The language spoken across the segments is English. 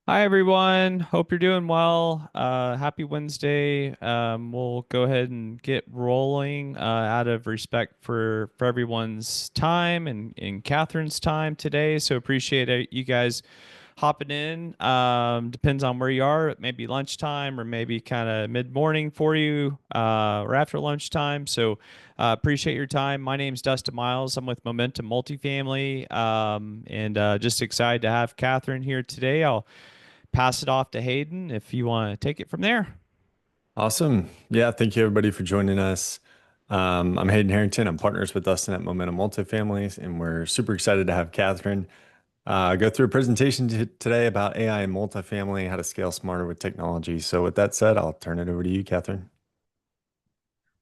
Hi everyone. Hope you're doing well. Happy Wednesday. We'll go ahead and get rolling out of respect for everyone's time and Catherine's time today. So appreciate you guys hopping in. Depends on where you are. It may be lunchtime or maybe kind of mid-morning for you or after lunchtime. So appreciate your time. My name's Dustin Miles. I'm with Momentum Multifamily, and just excited to have Catherine here today. I'll pass it off to Hayden if you want to take it from there. Awesome. Yeah, thank you everybody for joining us. I'm Hayden Harrington. I'm partners with Dustin at Momentum Multifamilies, and we're super excited to have Catherine go through a presentation today about AI and multifamily, how to scale smarter with technology. So with that said, I'll turn it over to you, Catherine.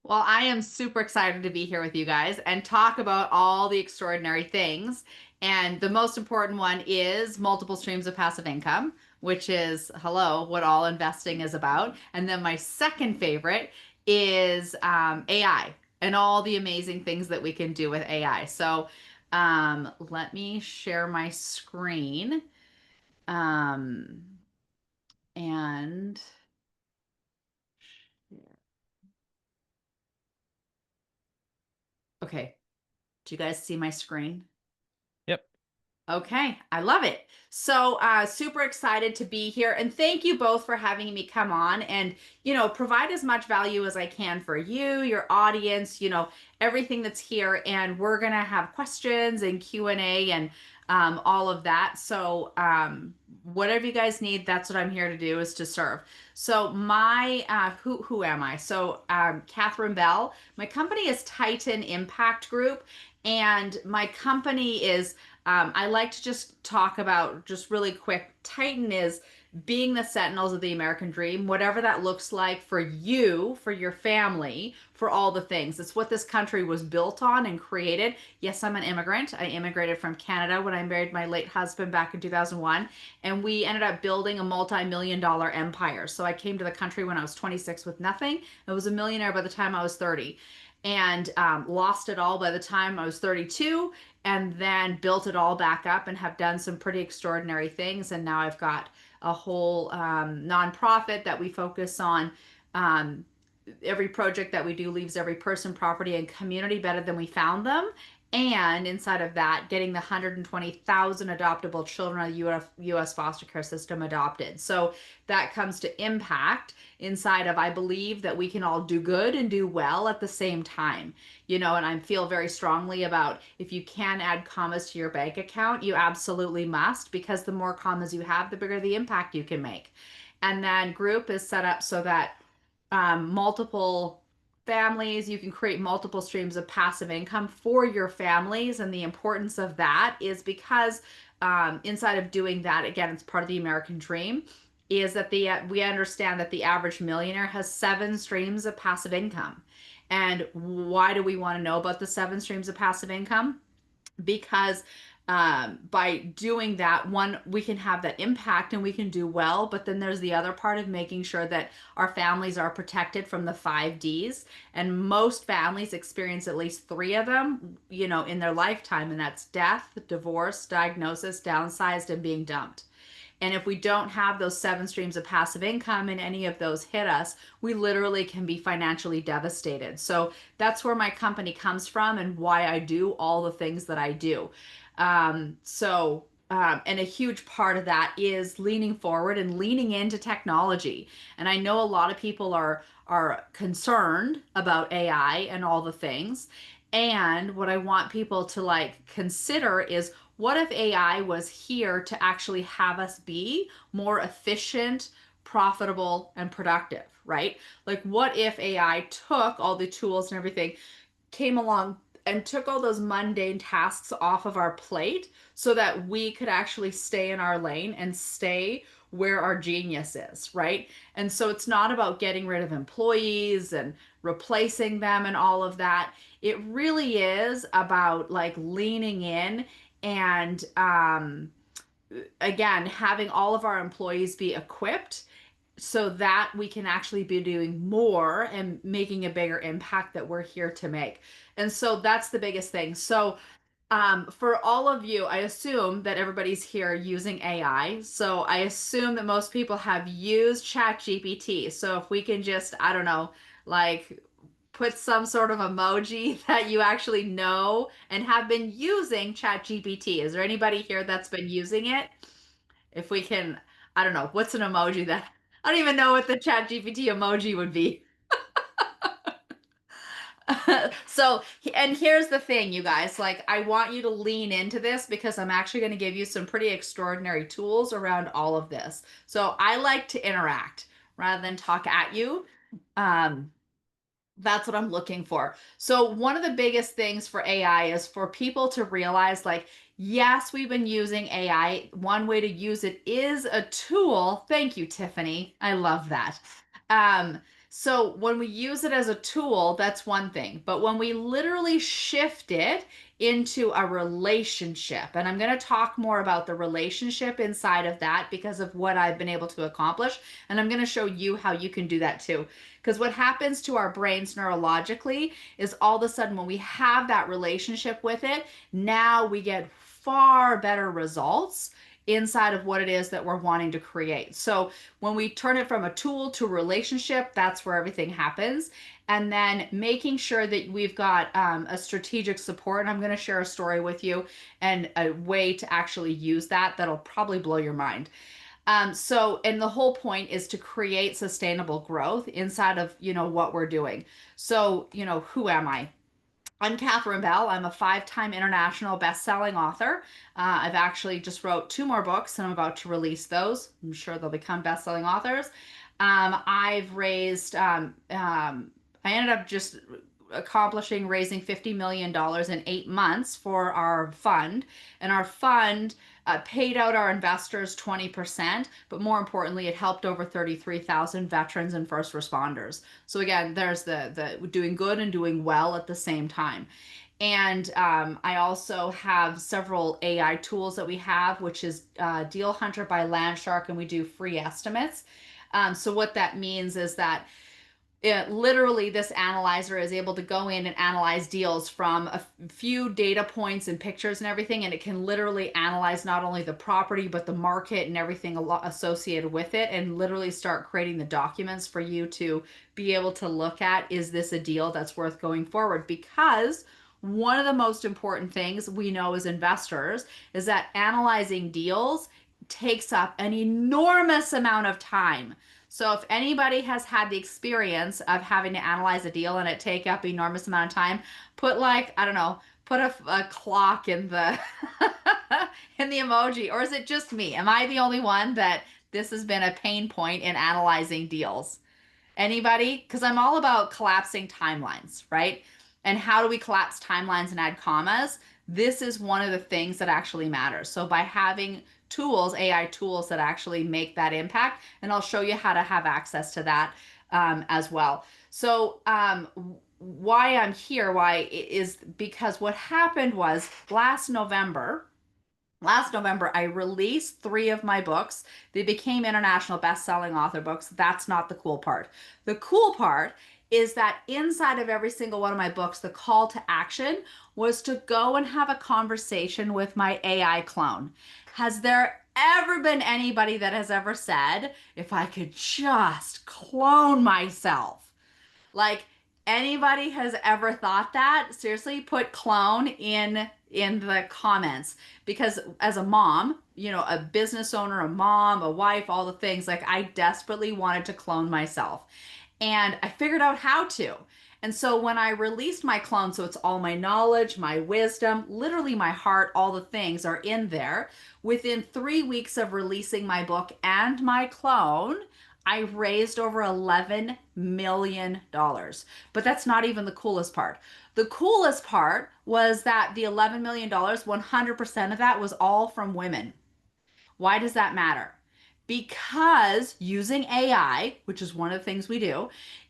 Well, I am super excited to be here with you guys and talk about all the extraordinary things. And the most important one is multiple streams of passive income, which is, hello, what all investing is about. And then my second favorite is AI and all the amazing things that we can do with AI. So let me share my screen. Um, and okay, do you guys see my screen? Yep. Okay, I love it. So, super excited to be here. And thank you both for having me come on and, provide as much value as I can for you, your audience, everything that's here. And we're going to have questions and Q&A and all of that. So, whatever you guys need, that's what I'm here to do is to serve. So, who am I? So, Catherine Bell. My company is Titan Impact Group, and my company is I like to just talk about just really quick. Titan is being the sentinels of the American dream, whatever that looks like for you, for your family, for all the things. It's what this country was built on and created. Yes, I'm an immigrant. I immigrated from Canada when I married my late husband back in 2001, and we ended up building a multi-million dollar empire. So I came to the country when I was 26 with nothing. I was a millionaire by the time I was 30 and lost it all by the time I was 32, and then built it all back up and have done some pretty extraordinary things. And now I've got a whole nonprofit that we focus on. Um, every project that we do leaves every person, property, and community better than we found them. And inside of that, getting the 120,000 adoptable children of the U.S. foster care system adopted. So that comes to impact inside of, I believe that we can all do good and do well at the same time. And I feel very strongly about if you can add commas to your bank account, you absolutely must, because the more commas you have, the bigger the impact you can make. And then group is set up so that multiple families, you can create multiple streams of passive income for your families. And the importance of that is because inside of doing that, again, it's part of the American dream, is that we understand that the average millionaire has 7 streams of passive income. And why do we want to know about the 7 streams of passive income? Because by doing that, one, we can have that impact and we can do well. But then there's the other part of making sure that our families are protected from the 5Ds. And most families experience at least 3 of them, in their lifetime. And that's death, divorce, diagnosis, downsized, and being dumped. And if we don't have those 7 streams of passive income and any of those hit us, we literally can be financially devastated. So that's where my company comes from and why I do all the things that I do. And a huge part of that is leaning forward and leaning into technology. And I know a lot of people are concerned about AI and all the things. And what I want people to like consider is, what if AI was here to actually have us be more efficient, profitable, and productive, right? Like, what if AI took all the tools and everything, came along and took all those mundane tasks off of our plate so that we could actually stay in our lane and stay where our genius is, right? And so it's not about getting rid of employees and replacing them and all of that. It really is about like leaning in and again, having all of our employees be equipped so that we can actually be doing more and making a bigger impact that we're here to make. And so that's the biggest thing. So For all of you, I assume that everybody's here using AI. So I assume that most people have used ChatGPT. So if we can just, I don't know, like put some sort of emoji that you actually know and have been using ChatGPT. Is there anybody here that's been using it? If we can, I don't know, what's an emoji that I don't even know what the ChatGPT emoji would be. So, and here's the thing, you guys, like I want you to lean into this because I'm actually going to give you some pretty extraordinary tools around all of this. So I like to interact rather than talk at you. Um, that's what I'm looking for. So, one of the biggest things for AI is for people to realize like, yes, we've been using AI. One way to use it is a tool. Thank you, Tiffany. I love that. Um, so, when we use it as a tool, that's one thing. But when we literally shift it into a relationship, and I'm going to talk more about the relationship inside of that because of what I've been able to accomplish. And I'm going to show you how you can do that too. Because what happens to our brains neurologically is all of a sudden when we have that relationship with it, now we get far better results inside of what it is that we're wanting to create. So when we turn it from a tool to a relationship, that's where everything happens. And then making sure that we've got a strategic support. And I'm going to share a story with you and a way to actually use that that'll probably blow your mind. And the whole point is to create sustainable growth inside of, what we're doing. So, who am I? I'm Catherine Bell. I'm a five-time international best-selling author. I've actually just wrote two more books, and I'm about to release those. I'm sure they'll become best-selling authors. I've raised. I ended up just accomplishing raising $50 million in 8 months for our fund, and our fund paid out our investors 20%, but more importantly, it helped over 33,000 veterans and first responders. So again, there's the doing good and doing well at the same time. And I also have several AI tools that we have, which is Deal Hunter by Landshark, and we do free estimates. So what that means is that literally this analyzer is able to go in and analyze deals from a few data points and pictures and everything, and it can literally analyze not only the property but the market and everything associated with it, and literally start creating the documents for you to be able to look at, is this a deal that's worth going forward? Because one of the most important things we know as investors is that analyzing deals takes up an enormous amount of time. So if anybody has had the experience of having to analyze a deal and it take up an enormous amount of time, put like, I don't know, put a clock in the in the emoji. Or is it just me? Am I the only one that this has been a pain point in analyzing deals? Anybody? Because I'm all about collapsing timelines, right? And how do we collapse timelines and add commas? This is one of the things that actually matters. So by having tools, AI tools that actually make that impact, and I'll show you how to have access to that as well. So why I'm here, why is because what happened was last November, I released three of my books. They became international best-selling author books. That's not the cool part. The cool part is that inside of every single one of my books, the call to action was to go and have a conversation with my AI clone. Has there ever been anybody that has ever said, if I could just clone myself? Like anybody has ever thought that? Seriously, put clone in the comments because as a mom, a business owner, a mom, a wife, all the things, like I desperately wanted to clone myself. And I figured out how to. And so when I released my clone, so it's all my knowledge, my wisdom, literally my heart, all the things are in there. Within 3 weeks of releasing my book and my clone, I raised over $11 million. But that's not even the coolest part. The coolest part was that the $11 million, 100% of that was all from women. Why does that matter? Because using AI, which is one of the things we do,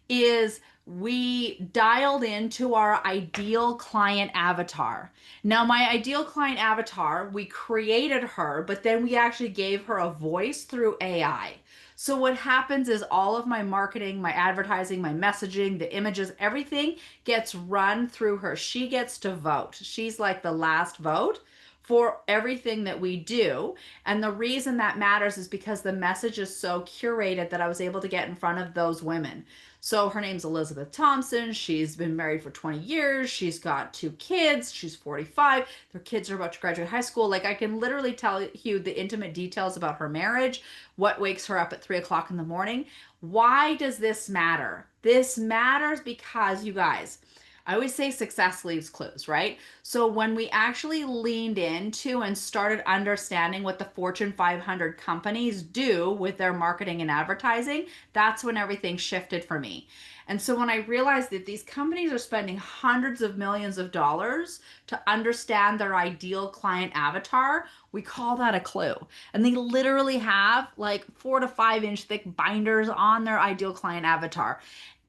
is we dialed into our ideal client avatar. Now, my ideal client avatar, we created her, but then we actually gave her a voice through AI. So, what happens is all of my marketing, my advertising, my messaging, the images, everything gets run through her. She gets to vote. She's like the last vote for everything that we do. And the reason that matters is because the message is so curated that I was able to get in front of those women. So her name's Elizabeth Thompson. She's been married for 20 years. She's got 2 kids. She's 45. Their kids are about to graduate high school. Like I can literally tell you the intimate details about her marriage, what wakes her up at 3 o'clock in the morning. Why does this matter? This matters because you guys, I always say success leaves clues, right? So when we actually leaned into and started understanding what the Fortune 500 companies do with their marketing and advertising, that's when everything shifted for me. And so when I realized that these companies are spending hundreds of millions of dollars to understand their ideal client avatar, we call that a clue. And they literally have like 4 to 5 inch thick binders on their ideal client avatar.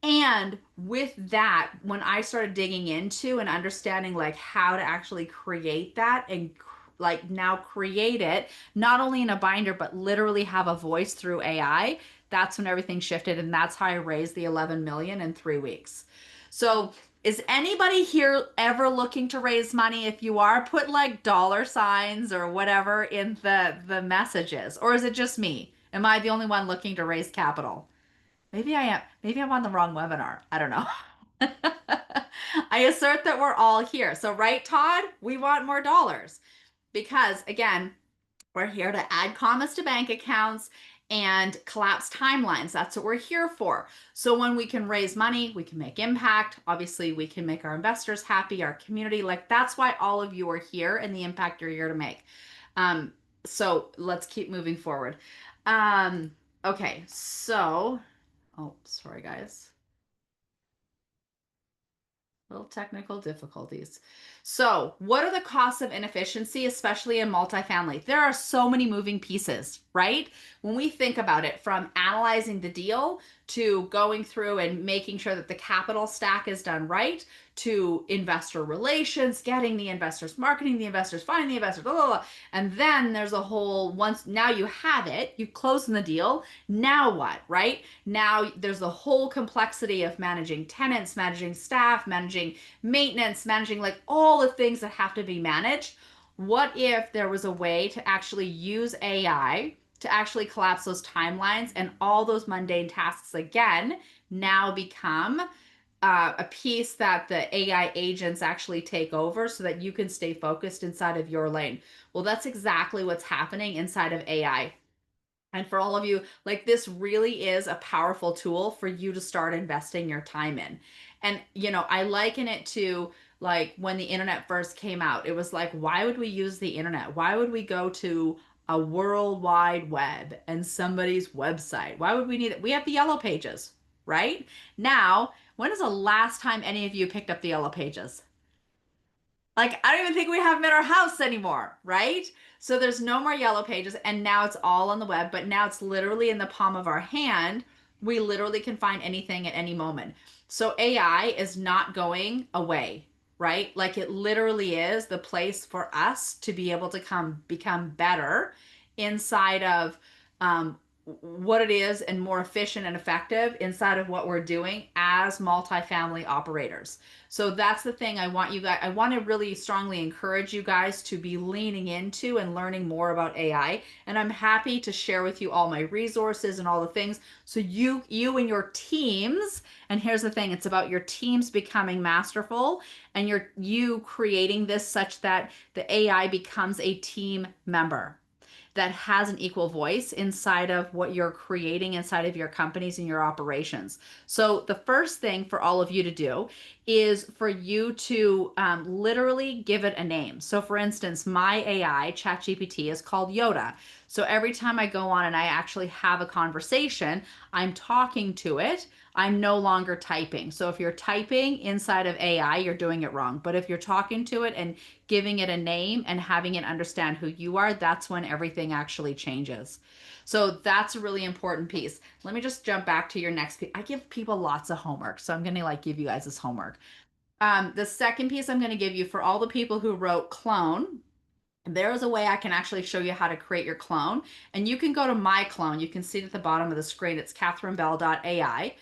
And with that, when I started digging into and understanding like how to actually create that and like now create it, not only in a binder, but literally have a voice through AI, that's when everything shifted. And that's how I raised the 11 million in 3 weeks. So is anybody here ever looking to raise money? If you are, put like dollar signs or whatever in the messages. Or is it just me? Am I the only one looking to raise capital? Maybe I am. Maybe I'm on the wrong webinar. I don't know. I assert that we're all here. So, right, Todd? We want more dollars because, again, we're here to add commas to bank accounts and collapse timelines. That's what we're here for. So, when we can raise money, we can make impact. Obviously, we can make our investors happy, our community. Like, that's why all of you are here and the impact you're here to make. So, let's keep moving forward. Okay, so. Oh, sorry, guys. Little technical difficulties. So, what are the costs of inefficiency, especially in multifamily? There are so many moving pieces, right? When we think about it, from analyzing the deal to going through and making sure that the capital stack is done right, to investor relations, getting the investors, marketing the investors, finding the investors, blah, blah, blah. And then there's a whole, once now you have it, you've closed the deal. Now what, right? Now there's the whole complexity of managing tenants, managing staff, managing maintenance, managing like all the things that have to be managed. What if there was a way to actually use AI to actually collapse those timelines and all those mundane tasks again now become a piece that the AI agents actually take over so that you can stay focused inside of your lane? Well, that's exactly what's happening inside of AI. And for all of you, like this really is a powerful tool for you to start investing your time in. And, I liken it to like when the internet first came out. It was like, why would we use the internet? Why would we go to a world wide web and somebody's website? Why would we need it? We have the yellow pages, right? Now, when is the last time any of you picked up the yellow pages? Like, I don't even think we have them in our house anymore, right? So there's no more yellow pages, and now it's all on the web, but now it's literally in the palm of our hand. We literally can find anything at any moment. So AI is not going away, right? Like it literally is the place for us to be able to become better inside of what it is and more efficient and effective inside of what we're doing as multifamily operators. So that's the thing I want to really strongly encourage you guys to be leaning into and learning more about AI. And I'm happy to share with you all my resources and all the things. So you and your teams, and here's the thing, it's about your teams becoming masterful and you creating this such that the AI becomes a team member that has an equal voice inside of what you're creating inside of your companies and your operations. So, the first thing for all of you to do is for you to literally give it a name. So, for instance, my AI, ChatGPT, is called Yoda. So every time I go on and I actually have a conversation, I'm talking to it. I'm no longer typing. So if you're typing inside of AI, you're doing it wrong. But if you're talking to it and giving it a name and having it understand who you are, that's when everything actually changes. So that's a really important piece. Let me just jump back to your next piece. I give people lots of homework, so I'm going to like give you guys this homework. The second piece I'm going to give you for all the people who wrote clone, there is a way I can actually show you how to create your clone. And you can go to my clone. You can see it at the bottom of the screen. It's katherinebell.ai.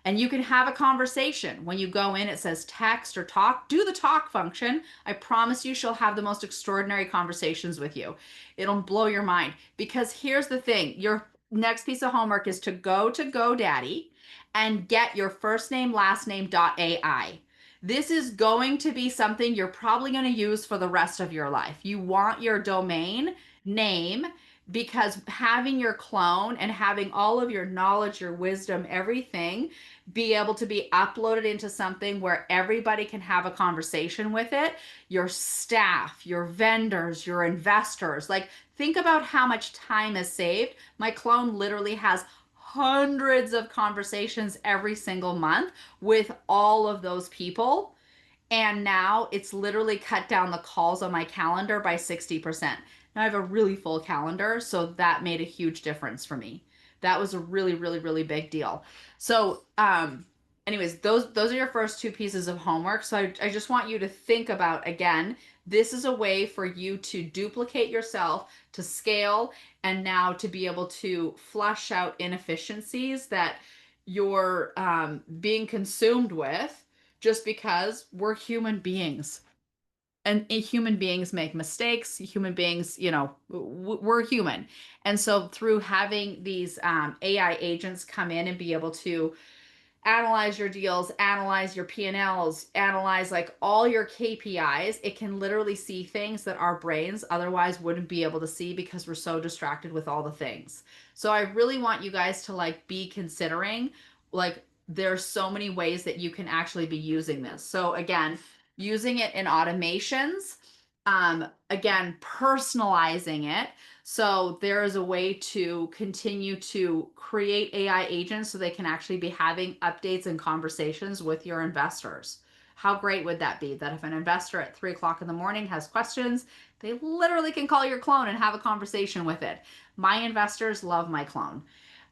And you can have a conversation. When you go in, it says text or talk. Do the talk function. I promise you, she'll have the most extraordinary conversations with you. It'll blow your mind. Because here's the thing, your next piece of homework is to go to GoDaddy and get your first name, last name.ai. This is going to be something you're probably going to use for the rest of your life. You want your domain name because having your clone and having all of your knowledge, your wisdom, everything be able to be uploaded into something where everybody can have a conversation with it, your staff, your vendors, your investors. Like, think about how much time is saved. My clone literally has hundreds of conversations every single month with all of those people. And now it's literally cut down the calls on my calendar by 60%. Now I have a really full calendar, so that made a huge difference for me. That was a really, really, really big deal. So, anyways, those are your first two pieces of homework. So I just want you to think about again, this is a way for you to duplicate yourself, to scale, and now to be able to flush out inefficiencies that you're being consumed with just because we're human beings and human beings make mistakes. Human beings, we're human. And so through having these AI agents come in and be able to analyze your deals, analyze your P&Ls, analyze like all your KPIs. It can literally see things that our brains otherwise wouldn't be able to see because we're so distracted with all the things. So I really want you guys to like be considering like there's so many ways that you can actually be using this. So again, using it in automations, again, personalizing it. So there is a way to continue to create AI agents so they can actually be having updates and conversations with your investors. How great would that be? That if an investor at 3 o'clock in the morning has questions, they literally can call your clone and have a conversation with it. My investors love my clone.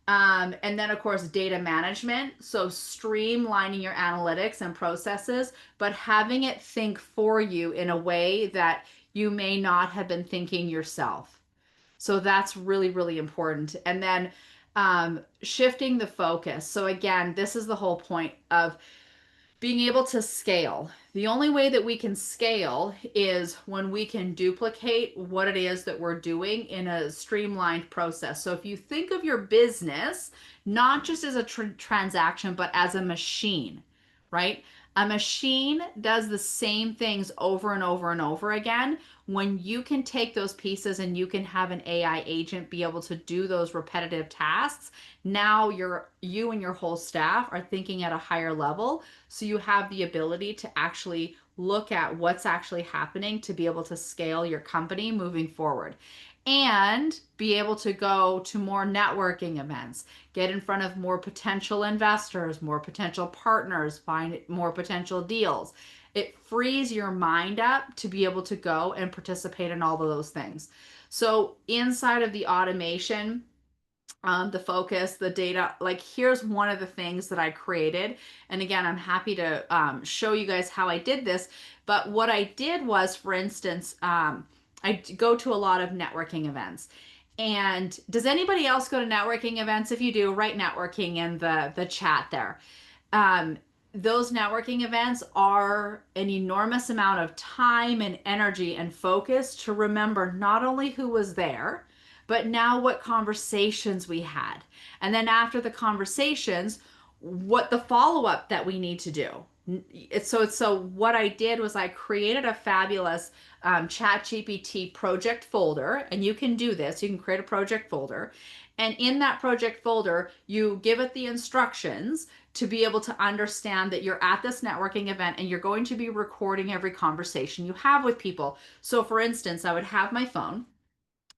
And then, of course, data management. So, streamlining your analytics and processes, but having it think for you in a way that you may not have been thinking yourself. So that's really, really important. And then shifting the focus. So again, this is the whole point of being able to scale. The only way that we can scale is when we can duplicate what it is that we're doing in a streamlined process. So if you think of your business not just as a transaction, but as a machine, right? A machine does the same things over and over and over again. When you can take those pieces and you can have an AI agent be able to do those repetitive tasks, now you and your whole staff are thinking at a higher level. So you have the ability to actually look at what's actually happening to be able to scale your company moving forward and be able to go to more networking events, get in front of more potential investors, more potential partners, find more potential deals. It frees your mind up to be able to go and participate in all of those things. So inside of the automation, the focus, the data, like here's one of the things that I created. And again, I'm happy to show you guys how I did this. But what I did was, for instance, I go to a lot of networking events. And does anybody else go to networking events? If you do, write networking in the chat there. Um, those networking events are an enormous amount of time and energy and focus to remember not only who was there, but now what conversations we had. And then after the conversations, what the follow up that we need to do. So what I did was I created a fabulous chat GPT project folder, and you can do this. You can create a project folder, and in that project folder, you give it the instructions to be able to understand that you're at this networking event and you're going to be recording every conversation you have with people. So for instance, I would have my phone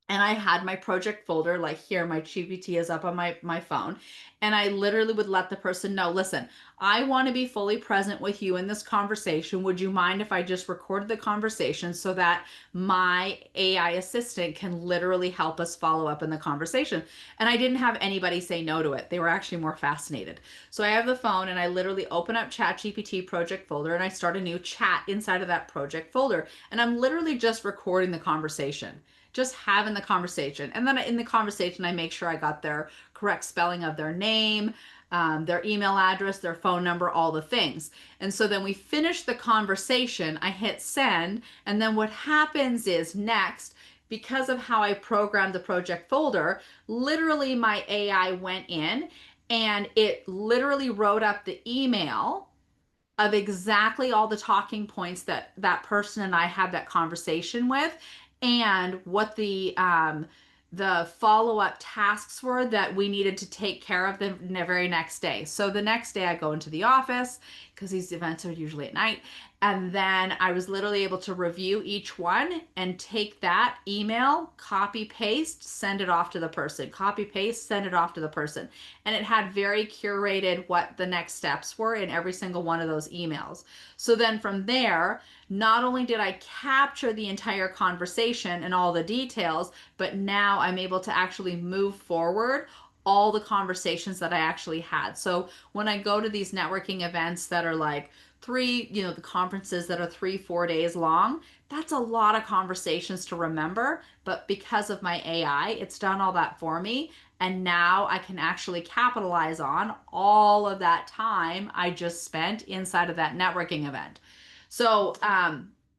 and I had my project folder, like here, my GPT is up on my phone. And I literally would let the person know, listen, I want to be fully present with you in this conversation. Would you mind if I just recorded the conversation so that my AI assistant can literally help us follow up in the conversation? And I didn't have anybody say no to it. They were actually more fascinated. So I have the phone and I literally open up ChatGPT project folder and I start a new chat inside of that project folder. And I'm literally just recording the conversation, just having the conversation. And then in the conversation, I make sure I got their correct spelling of their name, their email address, their phone number, all the things. And so then we finish the conversation, I hit send. And then what happens is next, because of how I programmed the project folder, literally my AI went in and it literally wrote up the email of exactly all the talking points that that person and I had that conversation with, and what the follow-up tasks were that we needed to take care of the very next day. So the next day I go into the office because these events are usually at night. And then I was literally able to review each one and take that email, copy paste, send it off to the person, copy paste, send it off to the person. And it had very curated what the next steps were in every single one of those emails. So then from there, not only did I capture the entire conversation and all the details, but now I'm able to actually move forward all the conversations that I actually had. So when I go to these networking events that are like the conferences that are 3, 4 days long, that's a lot of conversations to remember. But because of my AI, it's done all that for me. And now I can actually capitalize on all of that time I just spent inside of that networking event. So,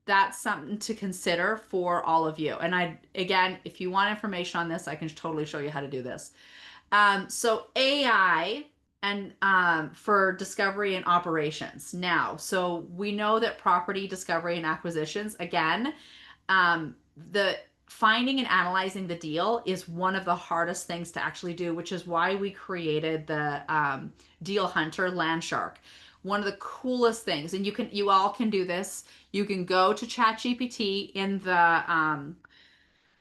that's something to consider for all of you. And again, if you want information on this, I can totally show you how to do this. So AI and for discovery and operations. Now, so we know that property discovery and acquisitions, again, the finding and analyzing the deal is one of the hardest things to actually do, which is why we created the Deal Hunter Land Shark. One of the coolest things, and you all can do this. You can go to ChatGPT in the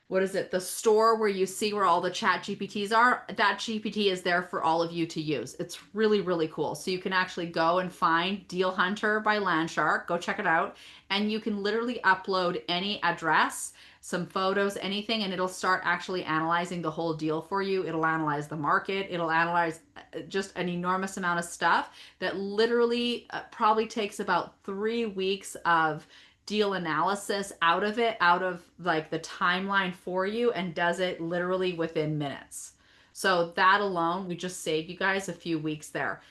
what is it, the store where you see where all the chat GPTs are. That GPT is there for all of you to use. It's really, really cool. So you can actually go and find Deal Hunter by Landshark, go check it out, and you can literally upload any address, some photos, anything, and it'll start actually analyzing the whole deal for you. It'll analyze the market, it'll analyze just an enormous amount of stuff that literally probably takes about 3 weeks of deal analysis out of it, out of like the timeline for you, and does it literally within minutes. So that alone, we just saved you guys a few weeks there.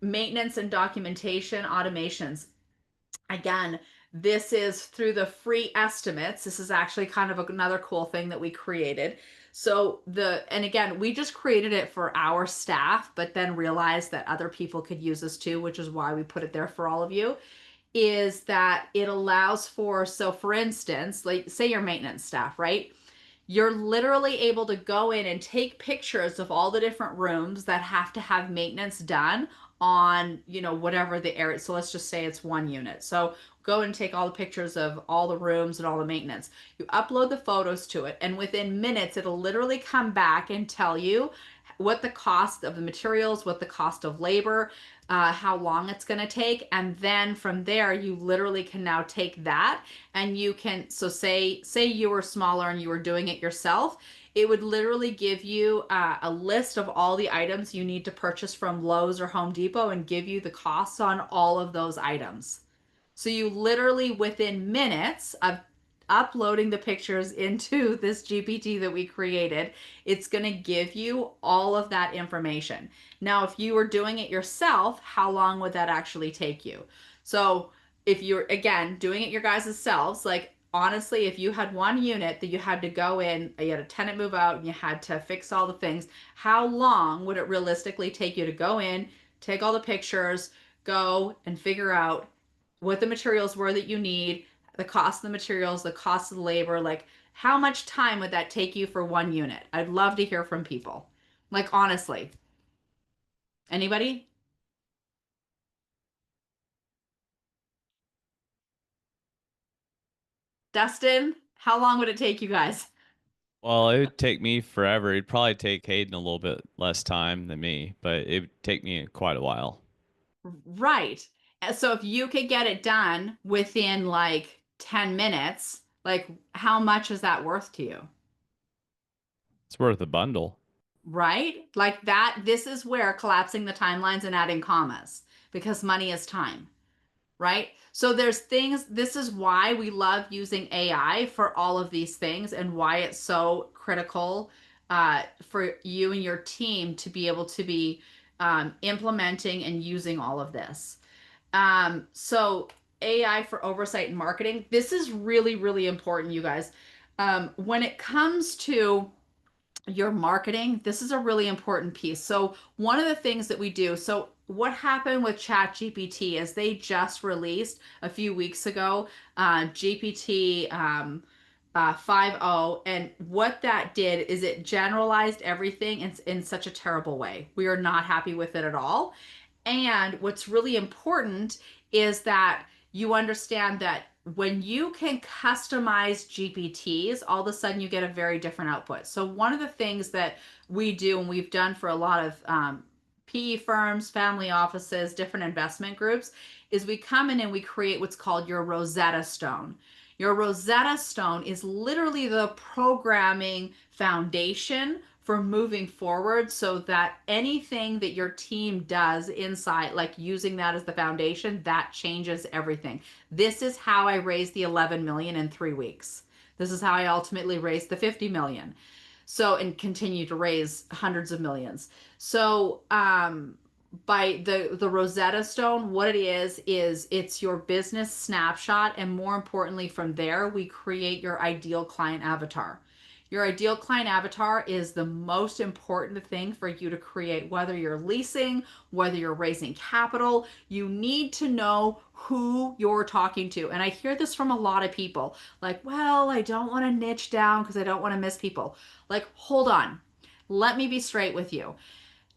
Maintenance and documentation automations. Again, this is through the free estimates. This is actually kind of another cool thing that we created. So and again, we just created it for our staff, but then realized that other people could use this too, which is why we put it there for all of you, is that it allows for, so for instance, like say your maintenance staff, right? You're literally able to go in and take pictures of all the different rooms that have to have maintenance done on, whatever the area. So let's just say it's one unit. So go and take all the pictures of all the rooms and all the maintenance. You upload the photos to it, and within minutes, it'll literally come back and tell you what the cost of the materials, what the cost of labor, how long it's going to take. And then from there, you literally can now take that and you can, so say you were smaller and you were doing it yourself, it would literally give you a list of all the items you need to purchase from Lowe's or Home Depot and give you the costs on all of those items. So you literally, within minutes of uploading the pictures into this GPT that we created, it's going to give you all of that information. Now, if you were doing it yourself, how long would that actually take you? So if you're, again, doing it your guys' selves, like honestly, if you had one unit that you had to go in, you had a tenant move out and you had to fix all the things, how long would it realistically take you to go in, take all the pictures, go and figure out what the materials were that you need, the cost of the materials, the cost of the labor, like how much time would that take you for one unit? I'd love to hear from people. Like honestly. Anybody? Dustin, how long would it take you guys? Well, it would take me forever. It'd probably take Hayden a little bit less time than me, but it would take me quite a while. Right. And so if you could get it done within like 10 minutes, like how much is that worth to you? It's worth a bundle. Right? Like that, this is where collapsing the timelines and adding commas because money is time, right? So there's things, this is why we love using AI for all of these things and why it's so critical for you and your team to be able to be implementing and using all of this. So AI for oversight and marketing, this is really, really important, you guys. When it comes to your marketing, this is a really important piece. So one of the things that we do, so what happened with ChatGPT is they just released a few weeks ago GPT 5.0, and what that did is it generalized everything in such a terrible way. We are not happy with it at all. And what's really important is that you understand that when you can customize GPTs, all of a sudden you get a very different output. So, one of the things that we do and we've done for a lot of PE firms, family offices, different investment groups is we come in and we create what's called your Rosetta Stone. Your Rosetta Stone is literally the programming foundation for moving forward so that anything that your team does inside, like using that as the foundation, that changes everything. This is how I raised the 11 million in 3 weeks. This is how I ultimately raised the 50 million. So, and continue to raise hundreds of millions. So, by the Rosetta Stone, what it is it's your business snapshot, and more importantly, from there we create your ideal client avatar. Your ideal client avatar is the most important thing for you to create, whether you're leasing, whether you're raising capital. You need to know who you're talking to. And I hear this from a lot of people like, well, I don't want to niche down because I don't want to miss people. Like, hold on. Let me be straight with you.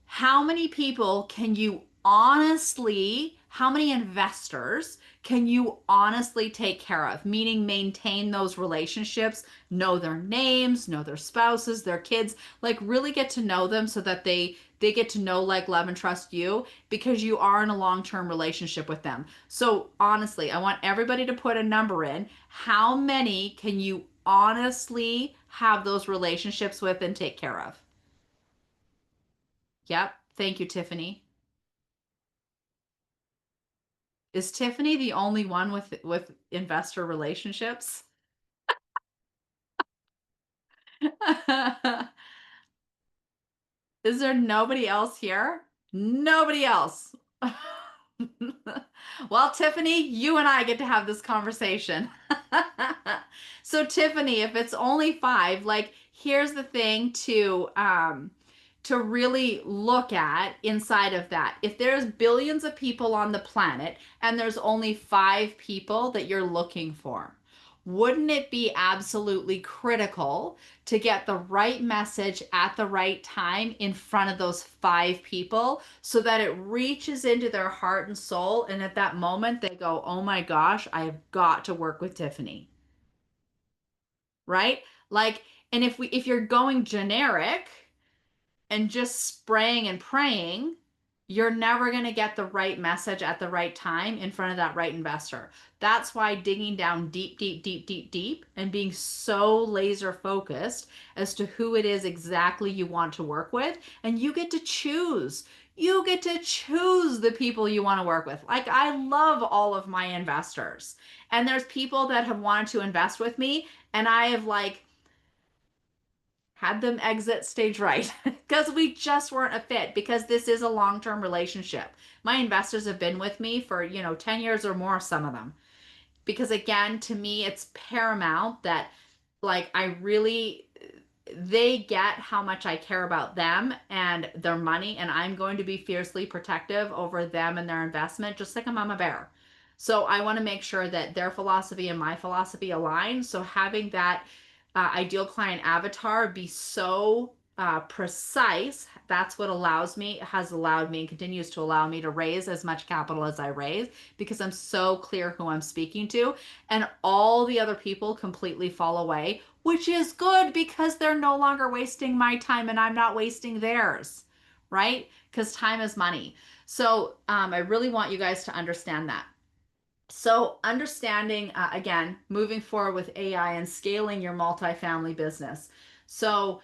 How many people can you honestly, how many investors can you honestly take care of? Meaning maintain those relationships, know their names, know their spouses, their kids, like really get to know them so that they get to know, like, love, and trust you because you are in a long-term relationship with them. So honestly, I want everybody to put a number in. How many can you honestly have those relationships with and take care of? Yep. Thank you, Tiffany. Is Tiffany the only one with investor relationships? Is there nobody else here? Nobody else. Well, Tiffany, you and I get to have this conversation. So, Tiffany, if it's only five, like here's the thing to really look at inside of that. If there's billions of people on the planet and there's only five people that you're looking for, wouldn't it be absolutely critical to get the right message at the right time in front of those five people so that it reaches into their heart and soul? And at that moment, they go, oh my gosh, I have got to work with Tiffany, right? Like, and if you're going generic, and just spraying and praying, you're never going to get the right message at the right time in front of that right investor. That's why digging down deep, deep, deep, deep, deep and being so laser focused as to who it is exactly you want to work with. And you get to choose. You get to choose the people you want to work with. Like, I love all of my investors. And there's people that have wanted to invest with me, and I have like had them exit stage right because we just weren't a fit because this is a long-term relationship. My investors have been with me for, 10 years or more, some of them. Because again, to me, it's paramount that like I really they get how much I care about them and their money, and I'm going to be fiercely protective over them and their investment, just like a mama bear. So I want to make sure that their philosophy and my philosophy align. So having that ideal client avatar be so precise. That's what has allowed me, and continues to allow me to raise as much capital as I raise, because I'm so clear who I'm speaking to. And all the other people completely fall away, which is good because they're no longer wasting my time and I'm not wasting theirs, right? Because time is money. So I really want you guys to understand that. So, understanding again, moving forward with AI and scaling your multifamily business. So,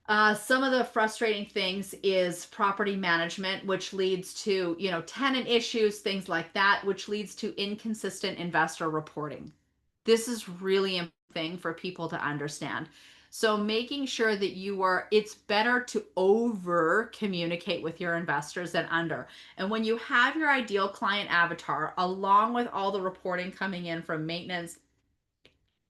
some of the frustrating things is property management, which leads to, tenant issues, things like that, which leads to inconsistent investor reporting. This is really important thing for people to understand. So making sure that it's better to over communicate with your investors than under. And when you have your ideal client avatar, along with all the reporting coming in from maintenance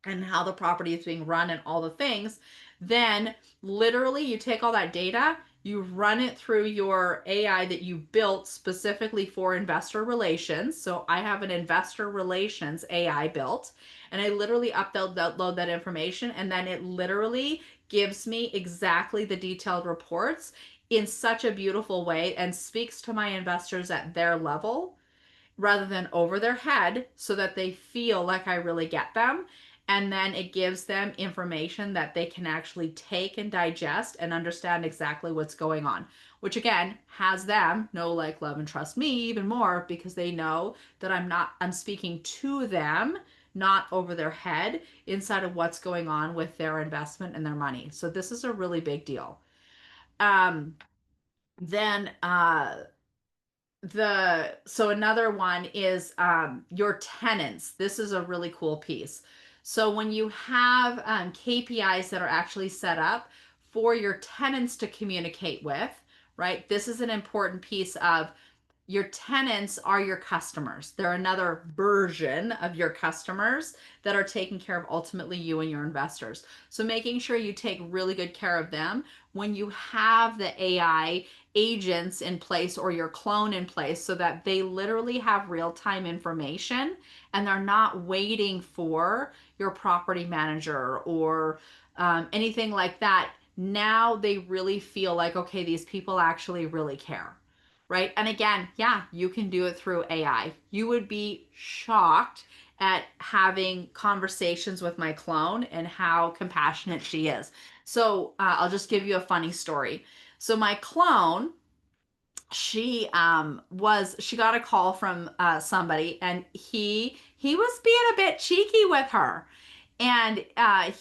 and how the property is being run and all the things, then literally you take all that data, you run it through your AI that you built specifically for investor relations. So I have an investor relations AI built, and I literally upload that information, and then it literally gives me exactly the detailed reports in such a beautiful way and speaks to my investors at their level rather than over their head, so that they feel like I really get them. And then it gives them information that they can actually take and digest and understand exactly what's going on, which again has them know, like, love, and trust me even more, because they know that I'm speaking to them, not over their head, inside of what's going on with their investment and their money. So this is a really big deal. Then so another one is your tenants. This is a really cool piece. So when you have KPIs that are actually set up for your tenants to communicate with, right? This is an important piece of your tenants are your customers. They're another version of your customers that are taking care of ultimately you and your investors. So making sure you take really good care of them when you have the AI agents in place or your clone in place, so that they literally have real-time information and they're not waiting for your property manager or anything like that. Now they really feel like, okay, these people actually really care, right? And again, yeah, you can do it through AI. You would be shocked at having conversations with my clone and how compassionate she is. So I'll just give you a funny story. So my clone, she got a call from somebody, and he was being a bit cheeky with her, and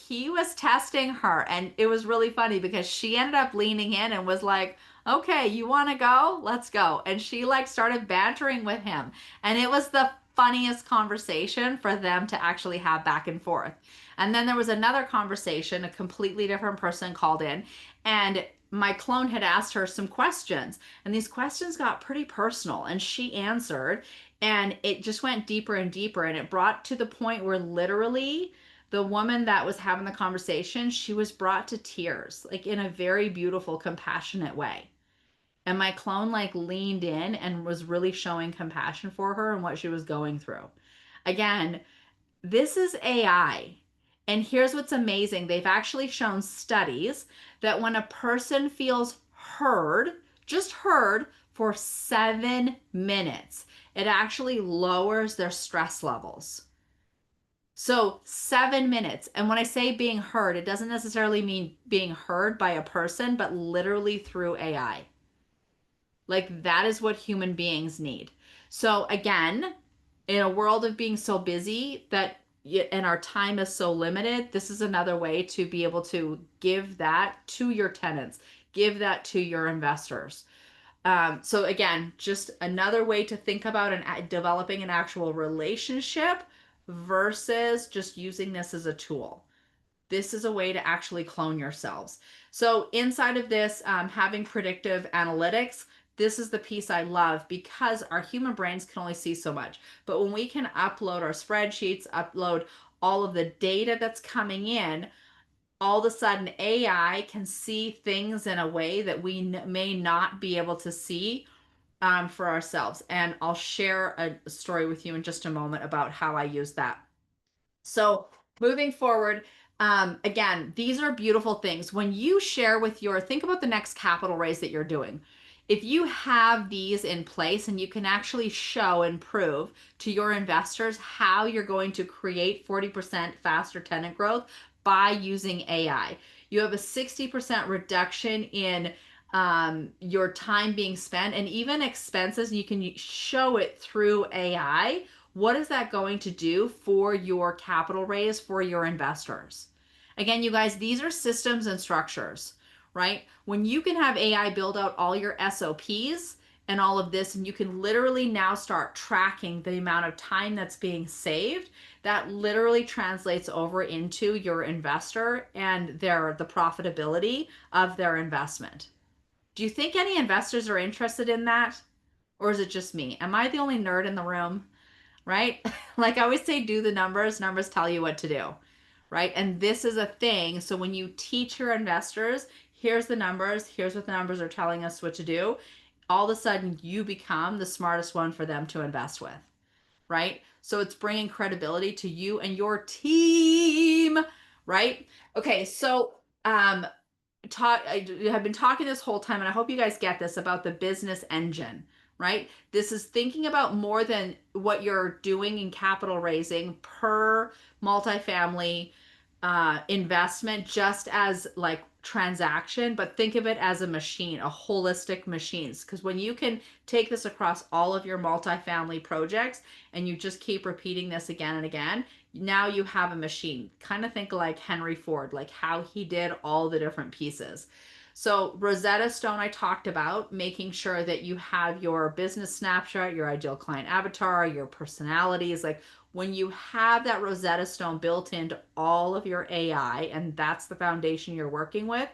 he was testing her, and it was really funny because she ended up leaning in and was like, okay, you want to go, let's go. And she like started bantering with him, and it was the funniest conversation for them to actually have back and forth. And then there was another conversation, a completely different person called in, and my clone had asked her some questions, and these questions got pretty personal, and she answered, and it just went deeper and deeper, and it brought to the point where literally the woman that was having the conversation, she was brought to tears, like in a very beautiful, compassionate way. And my clone like leaned in and was really showing compassion for her and what she was going through. Again, this is AI. And here's what's amazing. They've actually shown studies that when a person feels heard, just heard for 7 minutes, it actually lowers their stress levels. So 7 minutes. And when I say being heard, it doesn't necessarily mean being heard by a person, but literally through AI. Like that is what human beings need. So again, in a world of being so busy that and our time is so limited, this is another way to be able to give that to your tenants, give that to your investors. So again, just another way to think about and developing an actual relationship versus just using this as a tool. This is a way to actually clone yourselves. So inside of this, having predictive analytics, this is the piece I love, because our human brains can only see so much. But when we can upload our spreadsheets, upload all of the data that's coming in, all of a sudden AI can see things in a way that we may not be able to see for ourselves. And I'll share a story with you in just a moment about how I use that. So moving forward, Again, these are beautiful things. When you share with think about the next capital raise that you're doing. If you have these in place and you can actually show and prove to your investors how you're going to create 40% faster tenant growth by using AI, you have a 60% reduction in your time being spent and even expenses. You can show it through AI. What is that going to do for your capital raise for your investors? Again, you guys, these are systems and structures, right? When you can have AI build out all your SOPs and all of this, and you can literally now start tracking the amount of time that's being saved, that literally translates over into your investor and the profitability of their investment. Do you think any investors are interested in that? Or is it just me? Am I the only nerd in the room? Right? Like I always say, do the numbers, numbers tell you what to do. Right? And this is a thing. So when you teach your investors, here's the numbers, here's what the numbers are telling us what to do, all of a sudden you become the smartest one for them to invest with. Right? So it's bringing credibility to you and your team. Right? Okay. So, I have been talking this whole time, and I hope you guys get this about the business engine, right? This is thinking about more than what you're doing in capital raising per multifamily investment, just as like transaction, but think of it as a machine, a holistic machines. Because when you can take this across all of your multifamily projects and you just keep repeating this again and again, now you have a machine. Kind of think like Henry Ford, like how he did all the different pieces. So Rosetta Stone, I talked about making sure that you have your business snapshot, your ideal client avatar, your personalities. Like when you have that Rosetta Stone built into all of your AI, and that's the foundation you're working with,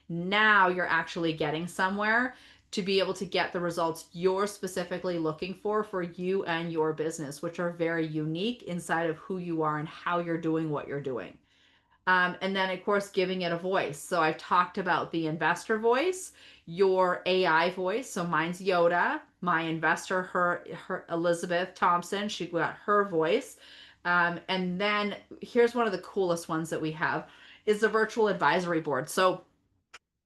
now you're actually getting somewhere to be able to get the results you're specifically looking for you and your business, which are very unique inside of who you are and how you're doing what you're doing. And then, of course, giving it a voice. So I've talked about the investor voice, your AI voice. So mine's Yoda. My investor, her Elizabeth Thompson. She got her voice. And then here's one of the coolest ones that we have is the virtual advisory board. So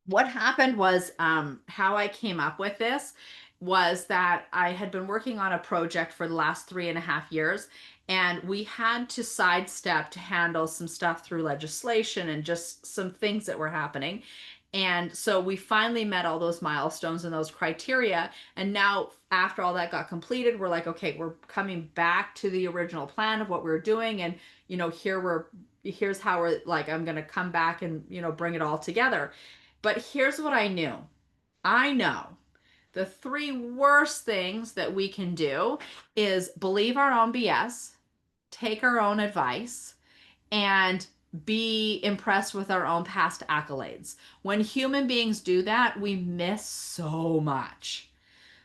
what happened was how I came up with this was that I had been working on a project for the last 3.5 years, and we had to sidestep to handle some stuff through legislation and just some things that were happening. And so we finally met all those milestones and those criteria. And now, after all that got completed, we're like, okay, we're coming back to the original plan of what we are doing. And, here's how we're like, I'm going to come back and, bring it all together. But here's what I knew. I know the three worst things that we can do is believe our own BS, take our own advice, and be impressed with our own past accolades. When human beings do that, we miss so much.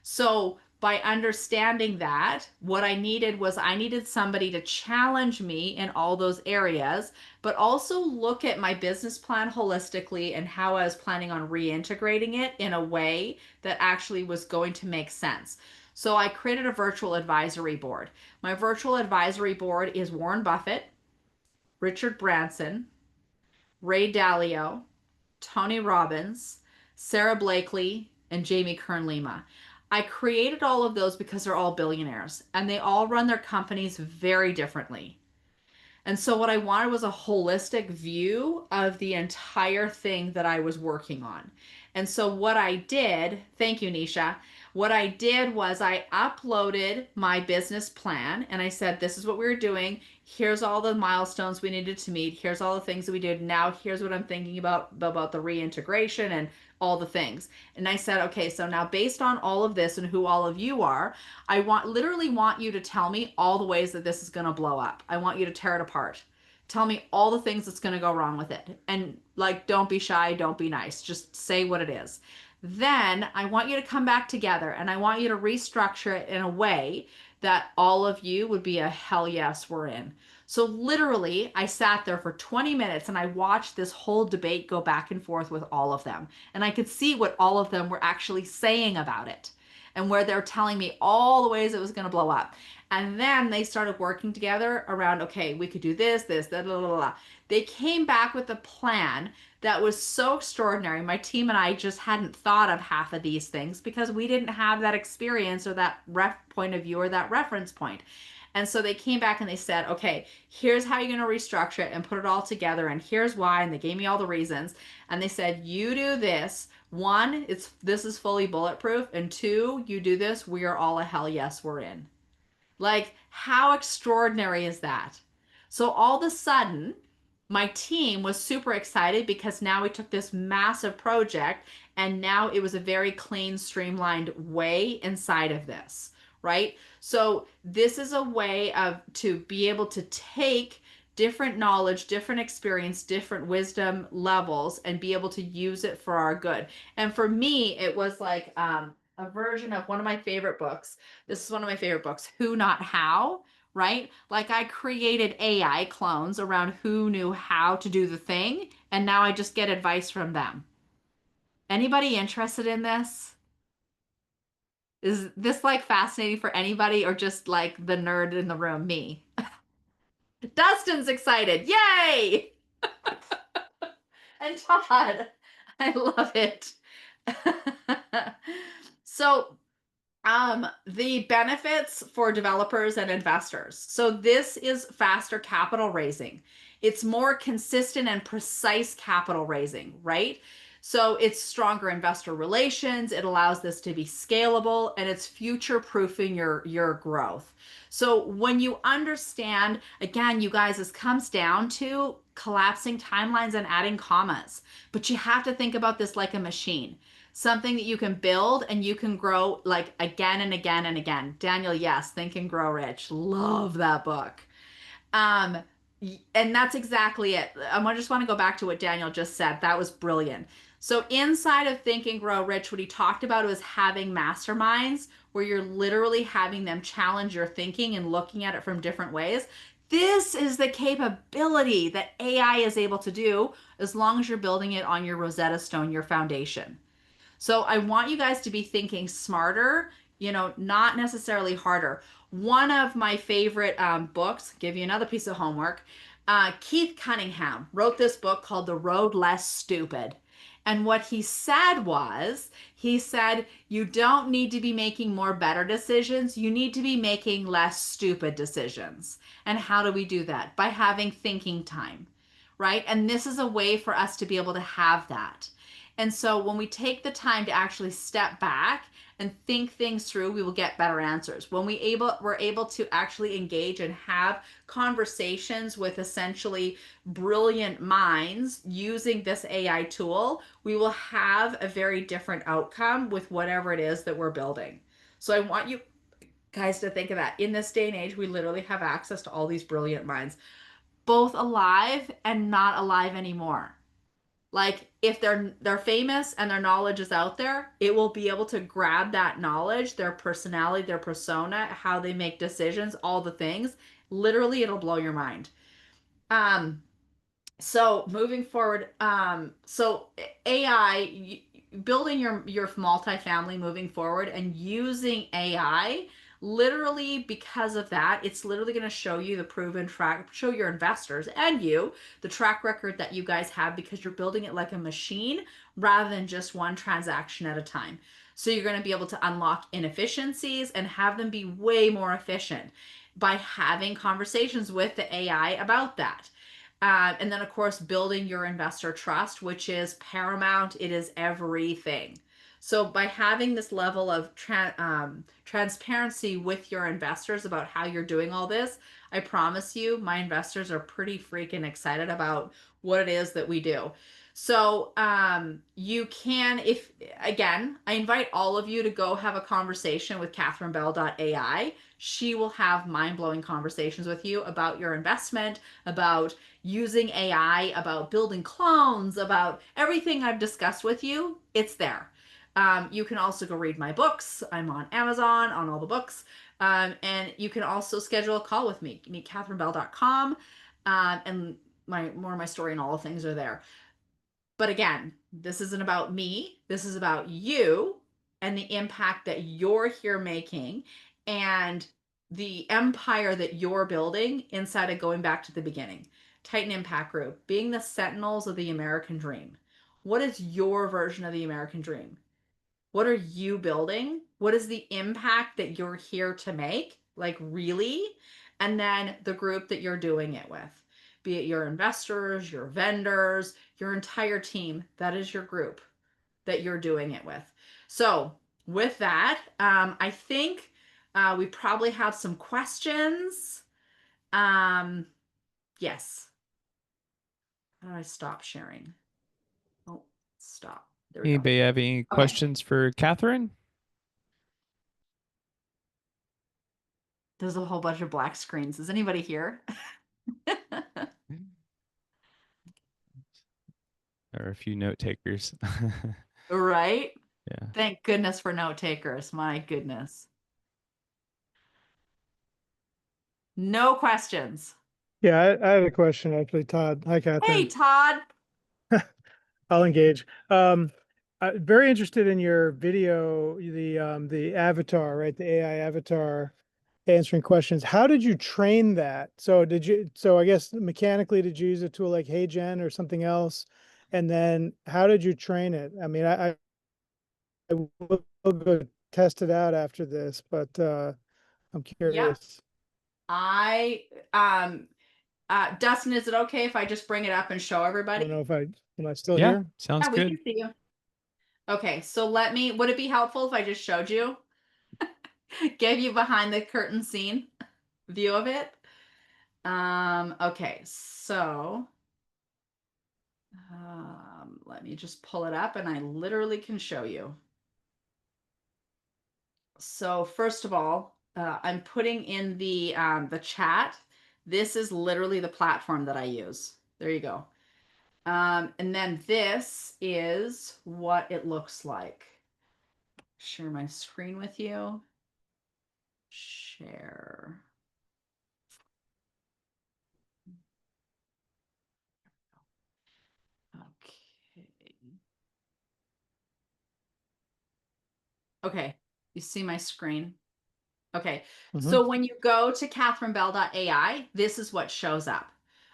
So, by understanding that, what I needed somebody to challenge me in all those areas, but also look at my business plan holistically and how I was planning on reintegrating it in a way that actually was going to make sense. So, I created a virtual advisory board. My virtual advisory board is Warren Buffett, Richard Branson, Ray Dalio, Tony Robbins, Sarah Blakely, and Jamie Kern Lima. I created all of those because they're all billionaires and they all run their companies very differently. And so, what I wanted was a holistic view of the entire thing that I was working on. And so, what I did, thank you, Nisha. What I did was I uploaded my business plan and I said, this is what we were doing. Here's all the milestones we needed to meet. Here's all the things that we did. Now, here's what I'm thinking about the reintegration and all the things. And I said, okay, so now based on all of this and who all of you are, I literally want you to tell me all the ways that this is going to blow up. I want you to tear it apart. Tell me all the things that's going to go wrong with it. And like, don't be shy, don't be nice. Just say what it is. Then I want you to come back together and I want you to restructure it in a way that all of you would be a hell yes, we're in. So literally, I sat there for 20 minutes and I watched this whole debate go back and forth with all of them. And I could see what all of them were actually saying about it. and where they're telling me all the ways it was going to blow up. And then they started working together around, okay, we could do this, that, blah, blah, blah. They came back with a plan that was so extraordinary. My team and I just hadn't thought of half of these things because we didn't have that experience or that point of view or that reference point. And so they came back and they said, okay, here's how you're going to restructure it and put it all together. And here's why. And they gave me all the reasons. And they said, you do this. One, this is fully bulletproof. And two, you do this. We are all a hell yes, we're in. Like, how extraordinary is that? So all of a sudden, my team was super excited because now we took this massive project and now it was a very clean, streamlined way inside of this, right? So this is a way of to be able to take different knowledge, different experience, different wisdom levels and be able to use it for our good. And for me, it was like a version of one of my favorite books. This is one of my favorite books, Who Not How, right? Like I created AI clones around who knew how to do the thing, and now I just get advice from them. Anybody interested in this? Is this like fascinating for anybody or just like the nerd in the room, me? Dustin's excited. Yay! And Todd, I love it. So the benefits for developers and investors. So this is faster capital raising. It's more consistent and precise capital raising, right? So it's stronger investor relations. It allows this to be scalable and it's future proofing your growth. So when you understand, again, you guys, this comes down to collapsing timelines and adding commas. But you have to think about this like a machine, something that you can build and you can grow like again and again and again. Daniel, yes, Think and Grow Rich. Love that book. Um, and that's exactly it. I just want to go back to what Daniel just said. That was brilliant. So inside of Think and Grow Rich, what he talked about was having masterminds where you're literally having them challenge your thinking and looking at it from different ways. This is the capability that AI is able to do as long as you're building it on your Rosetta Stone, your foundation. So I want you guys to be thinking smarter, not necessarily harder. One of my favorite books, give you another piece of homework. Keith Cunningham wrote this book called The Road Less Stupid. And what he said was, he said, you don't need to be making more better decisions. You need to be making less stupid decisions. And how do we do that? By having thinking time, right? And this is a way for us to be able to have that. And so when we take the time to actually step back and think things through, we will get better answers. When we're able to actually engage and have conversations with essentially brilliant minds using this AI tool, we will have a very different outcome with whatever it is that we're building. So I want you guys to think of that. In this day and age, we literally have access to all these brilliant minds, both alive and not alive anymore. Like if they're famous and their knowledge is out there, it will be able to grab that knowledge, their personality, their persona, how they make decisions, all the things. Literally, it'll blow your mind. Um, so moving forward, so AI, building your multifamily moving forward and using AI, literally because of that, it's literally going to show you the proven track, show your investors and you the track record that you guys have because you're building it like a machine rather than just one transaction at a time. So you're going to be able to unlock inefficiencies and have them be way more efficient by having conversations with the AI about that. And then, of course, building your investor trust, which is paramount. It is everything. So, by having this level of transparency with your investors about how you're doing all this, I promise you, my investors are pretty freaking excited about what it is that we do. So, you can, if again, I invite all of you to go have a conversation with CatherineBell.ai. She will have mind blowing conversations with you about your investment, about using AI, about building clones, about everything I've discussed with you. It's there. You can also go read my books. I'm on Amazon, on all the books. And you can also schedule a call with me. Meet CatherineBell.com. And more of my story and all the things are there. But again, this isn't about me. This is about you and the impact that you're here making, and the empire that you're building inside of going back to the beginning. Titan Impact Group, being the sentinels of the American dream. What is your version of the American dream? What are you building? What is the impact that you're here to make? Like, really? And then the group that you're doing it with, be it your investors, your vendors, your entire team. That is your group that you're doing it with. So, with that, I think we probably have some questions. Um, yes. How do I stop sharing? Oh, stop. There we go. Anybody have any Okay. questions for Catherine? There's a whole bunch of black screens. Is anybody here? Or a few note takers. Right? Yeah. Thank goodness for note takers. My goodness. No questions. Yeah, I had a question actually, Todd. Hi, Hey, Catherine. Todd. I'll engage. Very interested in your video, the avatar, right? The AI avatar answering questions. How did you train that? So I guess mechanically, did you use a tool like HeyGen or something else? And then how did you train it? I mean, I will go test it out after this, but I'm Yep. curious. I Dustin, is it okay if I just bring it up and show I everybody? don't know if am I still Yeah, here? sounds Yeah, we good. can see you. Okay, so would it be helpful if I just showed you? Gave you behind the curtain scene view of it? Okay, so let me just pull it up and I literally can show you. So first of all, I'm putting in the chat. This is literally the platform that I use. There you go. And then this is what it looks like. Share my screen with you. Share. Okay. Okay. You see my screen? Okay. Mhm. So when you go to catherinebell.ai, this is what shows up.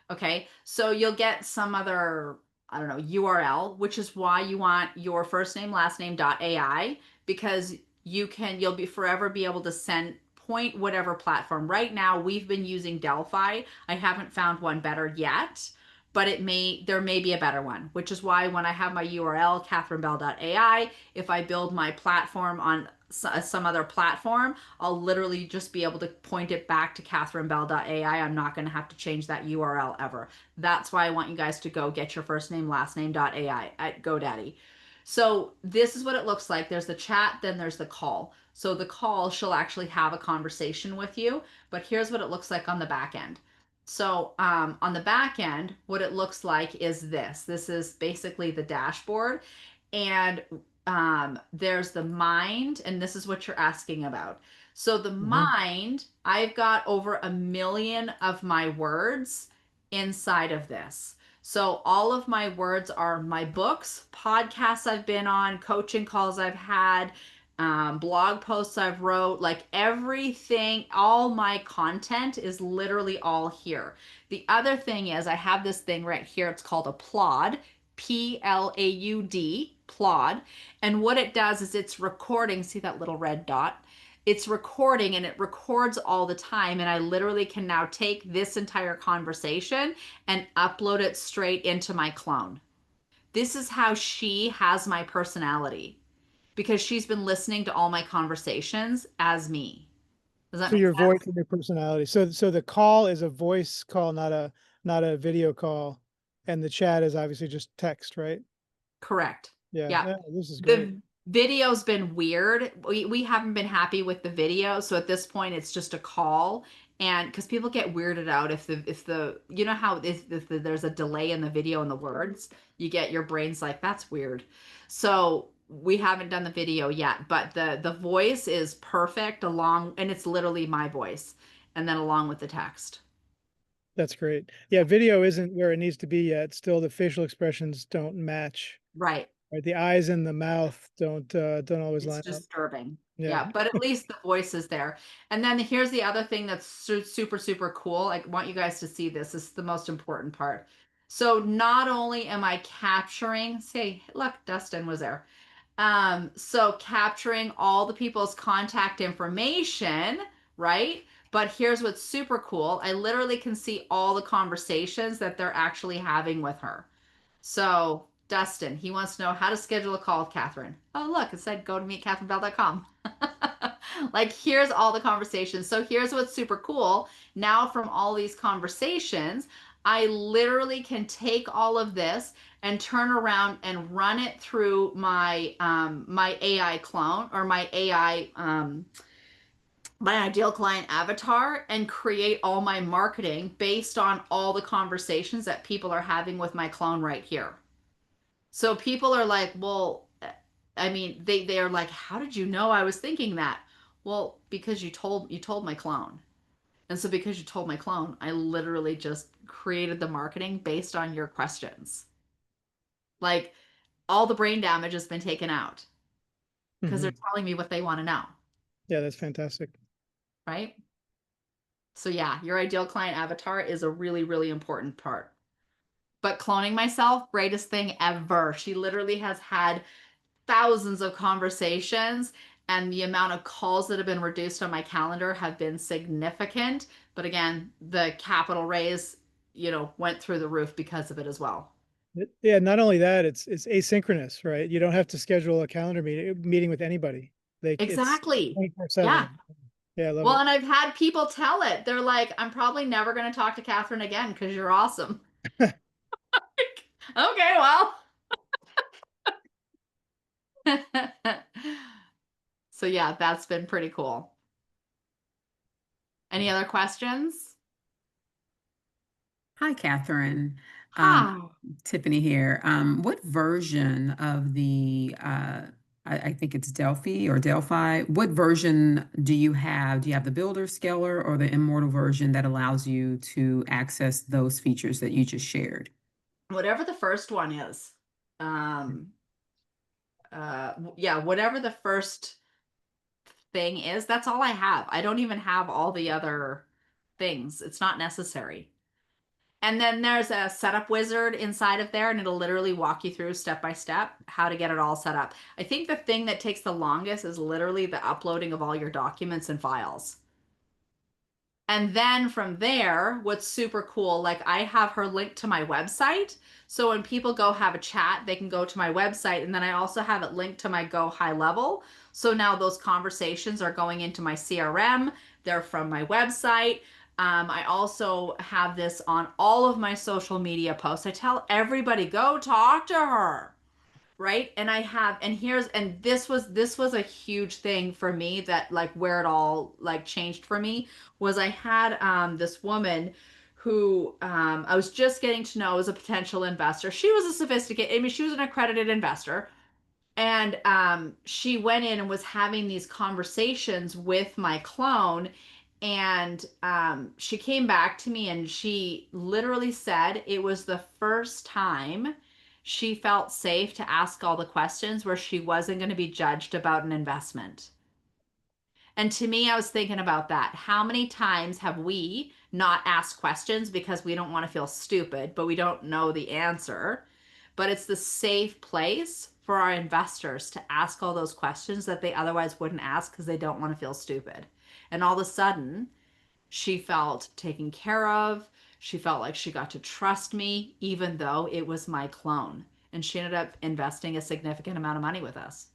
Okay. So you'll get some other, I don't know, URL, which is why you want your first name, last name.ai, because you'll be forever be able to send point whatever platform. Right now, we've been using Delphi. I haven't found one better yet, but there may be a better one, which is why when I have my URL, catherinebell.ai, if I build my platform on some other platform, I'll literally just be able to point it back to catherinebell.ai. I'm not going to have to change that URL ever. That's why I want you guys to go get your first name, last name.ai at GoDaddy. So this is what it looks like. There's the chat, then there's the call. So the call, she'll actually have a conversation with you, but here's what it looks like on the back end. So on the back end, what it looks like is this. This is basically the dashboard. And there's the mind, and this is what you're asking about. So the Mhm. mind, I've got over 1 million of my words inside of this. So all of my words are my books, podcasts I've been on, coaching calls I've had, blog posts I've wrote, like everything, all my content is literally all here. The other thing is I have this thing right here. It's called a plod, PLAUD, plod. And what it does is it's recording. See that little red dot? It's recording and it records all the time. And I literally can now take this entire conversation and upload it straight into my clone. This is how she has my personality because she's been listening to all my conversations as me. Does that So make your voice sense? and your personality. So the call is a voice call, not a video call, and the chat is obviously just text, right? Correct. Yeah, Yeah. yeah, this is great. The video's been weird. We haven't been happy with the video, so at this point it's just a call. And because people get weirded out if the you know how there's a delay in the video and the words, you get your brain's like that's weird. So we haven't done the video yet, but the voice is perfect along, and it's literally my voice, and then along with the text. That's great. Yeah, video isn't where it needs to be yet. Still, the facial expressions don't match. Right. Right, the eyes and the mouth don't always It's line up. disturbing. Yeah. Yeah, but at least the voice is there. And then here's the other thing that's super, super cool. I want you guys to see this. This is the most important part. So not only am I capturing, say, look, Dustin was there. So capturing all the people's contact information, right? But here's what's super cool. I literally can see all the conversations that they're actually having with her. So Dustin, he wants to know how to schedule a call with Catherine. Oh, look, it said go to meetcatherinebell.com. Like, here's all the conversations. So here's what's super cool. Now, from all these conversations, I literally can take all of this and turn around and run it through my AI clone or my ideal client avatar and create all my marketing based on all the conversations that people are having with my clone right here. So people are like, well, I mean, they're like, how did you know I was thinking that? Well, because you told my clone. And so because you told my clone, I literally just created the marketing based on your questions. Like, all the brain damage has been taken out because they're Mhm. telling me what they want to know, Yeah, that's fantastic. right? So yeah, your ideal client avatar is a really, really important part. But cloning myself, greatest thing ever. She literally has had thousands of conversations, and the amount of calls that have been reduced on my calendar have been significant. But again, the capital raise, went through the roof because of it as well. Yeah, not only that, it's asynchronous, right? You don't have to schedule a calendar meeting with anybody. It's Exactly. Yeah. 24/7. Yeah, I love Well, it. and I've had people tell it. They're like, I'm probably never going to talk to Catherine again because you're awesome. Okay, well. So yeah, that's been pretty cool. Any other questions? Hi, Catherine. Um, Hi. Tiffany here. What version of I think it's Delphi or Delphi, what version do you have? Do you have the Builder Scaler or the Immortal version that allows you to access those features that you just shared? Whatever the first one is. Yeah, whatever the first thing is, that's all I have. I don't even have all the other things. It's not necessary. And then there's a setup wizard inside of there, and it'll literally walk you through step by step how to get it all set up. I think the thing that takes the longest is literally the uploading of all your documents and files. And then from there, what's super cool, like I have her linked to my website. So when people go have a chat, they can go to my website. And then I also have it linked to my Go High Level. So now those conversations are going into my CRM. They're from my website. I also have this on all of my social media posts. I tell everybody, go talk to her, right? And I have, and this was a huge thing for me, that like where it all like changed for me was I had this woman who I was just getting to know as a potential investor. She was a sophisticated, I mean, she was an accredited investor. And she went in and was having these conversations with my clone. And she came back to me and she literally said it was the first time she felt safe to ask all the questions where she wasn't going to be judged about an investment. And to me, I was thinking about that. How many times have we not asked questions because we don't want to feel stupid, but we don't know the answer? But it's the safe place for our investors to ask all those questions that they otherwise wouldn't ask because they don't want to feel stupid. And all of a sudden, she felt taken care of. She felt like she got to trust me, even though it was my clone. And she ended up investing a significant amount of money with us.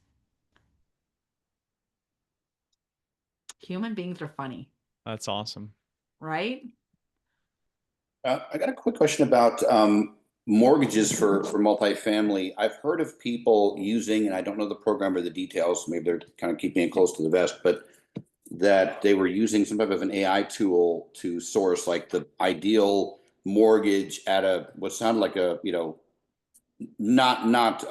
Human beings are funny, That's awesome. right? I got a quick question about mortgages for multifamily. I've heard of people using, and I don't know the program or the details, maybe they're kind of keeping it close to the vest, but that they were using some type of an AI tool to source like the ideal mortgage at a what sounded like a, not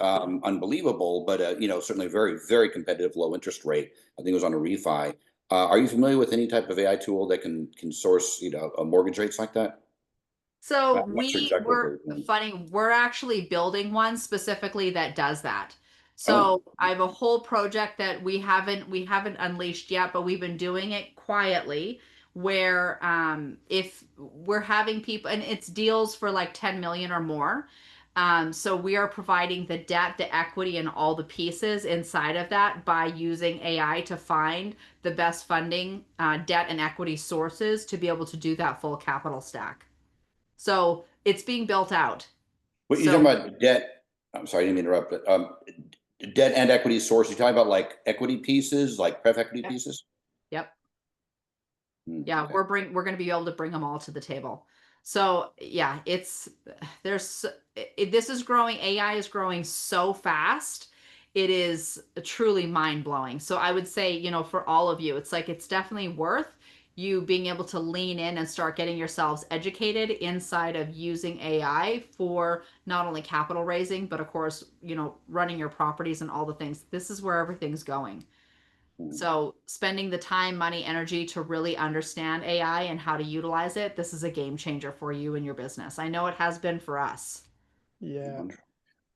unbelievable, but certainly very, very competitive low interest rate. I think it was on a refi. Are you familiar with any type of AI tool that can source, mortgage rates like that? So I'm not sure exactly what they're doing. we're actually building one specifically that does that. Oh, So I have a whole project that we haven't unleashed yet, but we've been doing it quietly where if we're having people, and it's deals for like 10 million or more. So we are providing the debt, the equity, and all the pieces inside of that by using AI to find the best funding, debt and equity sources to be able to do that full capital stack. So it's being built out. what you're So, talking about debt? I'm sorry, I didn't mean to interrupt, but debt and equity source. You're talking about like equity pieces, like pref equity yep, pieces? yep. Yeah, Okay. we're going to be able to bring them all to the table. So, yeah, there's this is growing, AI is growing so fast. It is truly mind-blowing. So I would say, for all of you, it's like it's definitely worth you being able to lean in and start getting yourselves educated inside of using AI for not only capital raising, but of course, running your properties and all the things. This is where everything's going. So, spending the time, money, energy to really understand AI and how to utilize it, this is a game changer for you and your business. I know it has been for us. Yeah, Wonderful.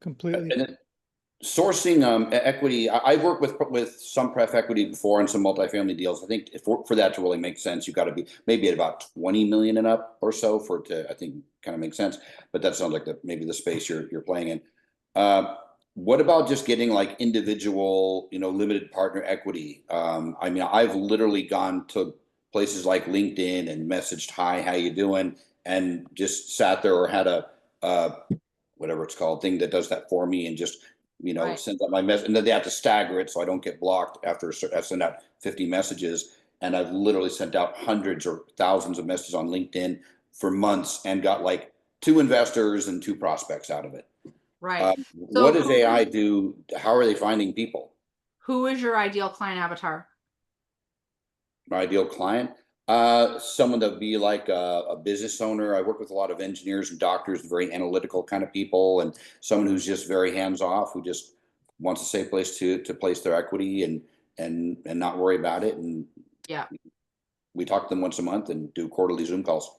completely. And then sourcing equity, I've worked with some pref equity before and some multifamily deals. I think for that to really make sense, you've got to be maybe at about 20 million and up or so for it to, I think, kind of make sense. But that sounds like maybe the space you're playing in. Uh, what about just getting like individual, limited partner equity? I mean, I've literally gone to places like LinkedIn and messaged, "Hi, how you doing?" and just sat there or had a whatever it's called thing that does that for me and just Right. sends out my message, and then they have to stagger it so I don't get blocked after I send out 50 messages. And I've literally sent out hundreds or thousands of messages on LinkedIn for months and got like 2 investors and 2 prospects out of it. Right. What So does AI do? How are they finding people? who is your ideal client avatar? My ideal client, someone that would be like a business owner. I work with a lot of engineers and doctors, very analytical kind of people, and someone who's just very hands off, who just wants a safe place to place their equity and not worry about it. And Yeah. we talk to them once a month and do quarterly Zoom calls.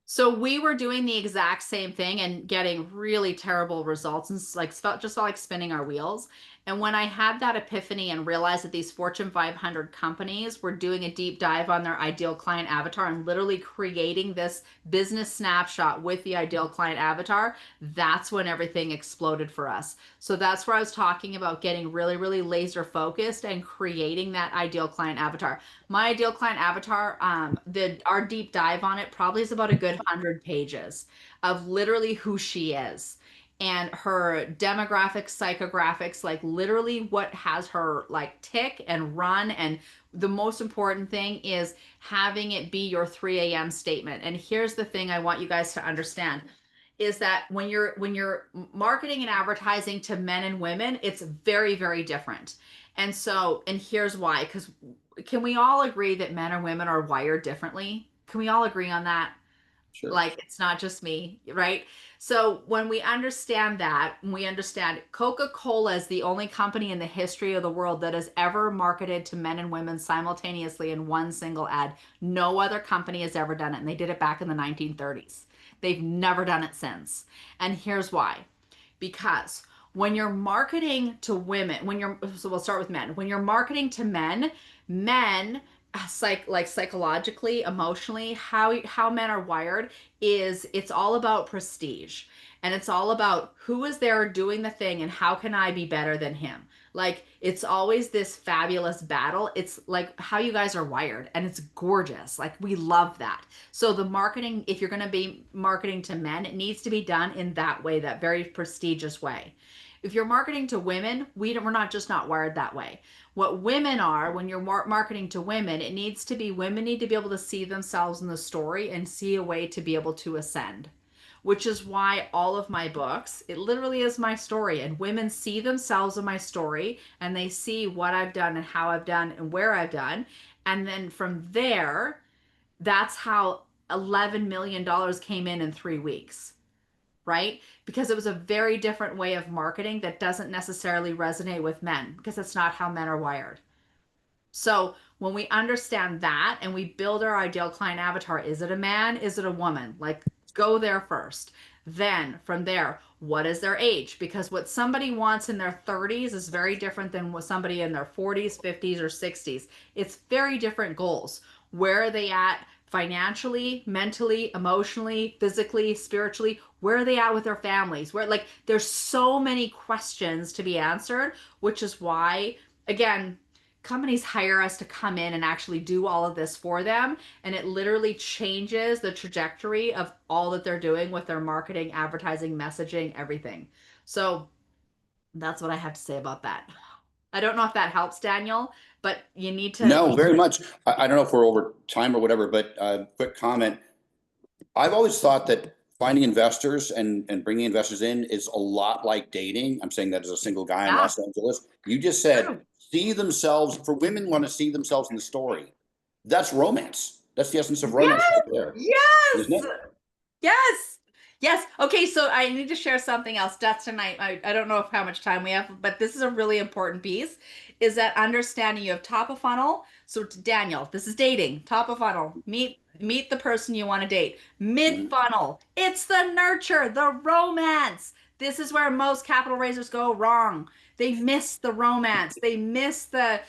So we were doing the exact same thing and getting really terrible results and like just felt like spinning our wheels. And when I had that epiphany and realized that these Fortune 500 companies were doing a deep dive on their ideal client avatar and literally creating this business snapshot with the ideal client avatar, that's when everything exploded for us. So that's where I was talking about getting really, really laser focused and creating that ideal client avatar. My ideal client avatar, our deep dive on it probably is about a good 100 pages of literally who she is and her demographics, psychographics, like literally what has her like tick and run. And the most important thing is having it be your 3 a.m. statement. And here's the thing I want you guys to understand is that when you're marketing and advertising to men and women, it's very, very different. And here's why, because can we all agree that men or women are wired differently? Can we all agree on that? Sure. Like it's not just me, right? So when we understand that, we understand Coca-Cola is the only company in the history of the world that has ever marketed to men and women simultaneously in one single ad. No other company has ever done it, and they did it back in the 1930s. They've never done it since. And here's why. Because when you're marketing to women, so we'll start with men. When you're marketing to men, men psychologically, emotionally, how men are wired is it's all about prestige. And it's all about who is there doing the thing and how can I be better than him? Like it's always this fabulous battle. It's like how you guys are wired and it's gorgeous. Like we love that. So the marketing, if you're going to be marketing to men, it needs to be done in that way, that very prestigious way. If you're marketing to women, we're not just not wired that way. What women are, when you're marketing to women, it needs to be women need to be able to see themselves in the story and see a way to be able to ascend, which is why all of my books, it literally is my story. And women see themselves in my story and they see what I've done and how I've done and where I've done. And then from there, that's how $11 million came in 3 weeks, right? Because it was a very different way of marketing that doesn't necessarily resonate with men because it's not how men are wired. So when we understand that and we build our ideal client avatar, is it a man? Is it a woman? Like Go there first. Then from there, what is their age? Because what somebody wants in their 30s is very different than what somebody in their 40s, 50s, or 60s. It's very different goals. Where are they at financially, mentally, emotionally, physically, spiritually? Where are they at with their families? Where, like, there's so many questions to be answered, which is why, again, companies hire us to come in and actually do all of this for them, and it literally changes the trajectory of all that they're doing with their marketing, advertising, messaging, everything. So that's what I have to say about that. I don't know if that helps, Daniel, but you need to. No, very much. I don't know if we're over time or whatever, but quick comment. I've always thought that finding investors and bringing investors in is a lot like dating. I'm saying that as a single guy in Yeah, Los Angeles. You just said true. see themselves, for women want to see themselves in the story. That's romance. That's the essence of romance Yes, right there, isn't yes. it? Yes. Yes. Okay. So I need to share something else. Dustin, I don't know if how much time we have, but this is a really important piece is that understanding you have top of funnel. So Daniel, this is dating, top of funnel. Meet the person you want to date. Mid Mhm. funnel. It's the nurture, the romance. This is where most capital raisers go wrong. They miss the romance. They miss the